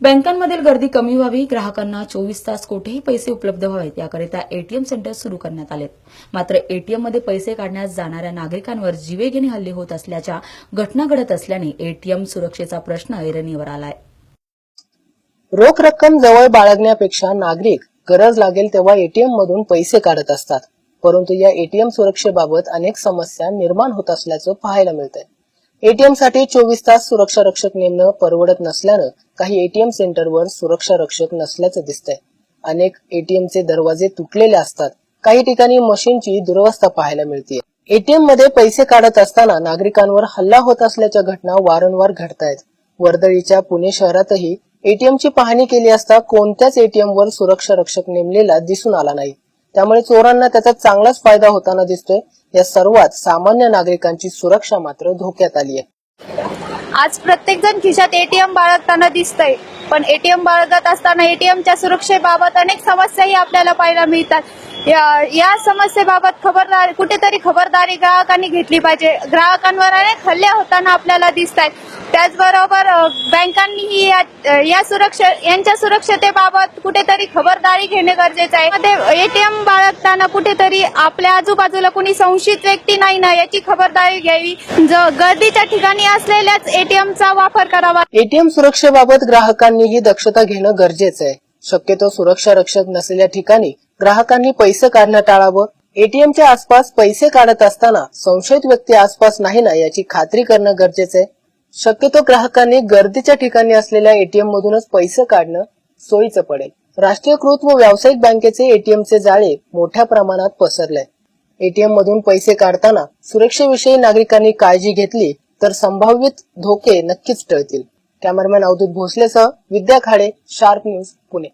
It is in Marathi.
बँकांमधील गर्दी कमी व्हावी, ग्राहकांना 24 तास कोठेही पैसे उपलब्ध व्हावेत याकरिता एटीएम सेंटर सुरू करण्यात आलेत. मात्र एटीएममध्ये पैसे काढण्यास जाणाऱ्या नागरिकांवर जीवेघेणी हल्ले होत असल्याच्या घटना घडत असल्याने एटीएम सुरक्षेचा प्रश्न ऐरणीवर आलाय. रोख रक्कम जवळ बाळगण्यापेक्षा नागरिक गरज लागेल तेव्हा एटीएम मधून पैसे काढत असतात. परंतु या एटीएम सुरक्षेबाबत अनेक समस्या निर्माण होत असल्याचं पाहायला मिळतंय. एटीएम साठी 24 तास सुरक्षा रक्षक नेमणं परवडत नसल्यानं काही एटीएम सेंटरवर सुरक्षा रक्षक नसल्याचं दिसतंय. अनेक एटीएमचे दरवाजे तुटलेले असतात. काही ठिकाणी मशीनची दुरवस्था पाहायला मिळते. एटीएम मध्ये पैसे काढत असताना नागरिकांवर हल्ला होत असल्याच्या घटना वारंवार घडतायत. वर्दळीच्या पुणे शहरातही एटीएमची पाहणी केली असता कोणत्याच एटीएमवर सुरक्षा रक्षक नेमलेला दिसून आला नाही. त्यामुळे चोरांना त्याचा चांगलाच फायदा होताना दिसतोय. या सर्वात सामान्य नागरिकांची सुरक्षा मात्र धोक्यात आली आहे. आज प्रत्येक जण खिशात एटीएम बाळगताना दिसतंय, पण एटीएम बाळगत असताना एटीएमच्या सुरक्षेबाबत अनेक समस्याही आपल्याला पाहायला मिळतात. या समस्येबाबत कुठेतरी खबरदारी ग्राहकांनी घेतली पाहिजे. ग्राहकांवर अनेक हल्ले होताना आपल्याला दिसत आहेत. त्याचबरोबर बँकांनीही यांच्या सुरक्षतेबाबत कुठेतरी खबरदारी घेणे गरजेचे आहे. एटीएम बाळगताना कुठेतरी आपल्या आजूबाजूला कोणी संशयित व्यक्ती नाही ना याची खबरदारी घ्यावी. गर्दीच्या ठिकाणी असलेल्याच एटीएमचा वापर करावा. एटीएम सुरक्षेबाबत ग्राहकांनीही दक्षता घेणं गरजेचं आहे. शक्यतो सुरक्षा रक्षक नसलेल्या ठिकाणी ग्राहकांनी पैसे काढणं टाळावं. एटीएमच्या आसपास पैसे काढत असताना संशयित व्यक्ती आसपास नाही ना याची खात्री करणं गरजेचं आहे. शक्यतो ग्राहकांनी गर्दीच्या ठिकाणी असलेल्या एटीएम मधूनच पैसे काढणं सोयीचं पडेल. राष्ट्रीयकृत व व्यावसायिक बँकेचे एटीएमचे जाळे मोठ्या प्रमाणात पसरले. एटीएम मधून पैसे काढताना सुरक्षेविषयी नागरिकांनी काळजी घेतली तर संभावित धोके नक्कीच टळतील. कॅमेरामॅन अवधूत भोसलेसह विद्या खाडे, शार्प न्यूज, पुणे.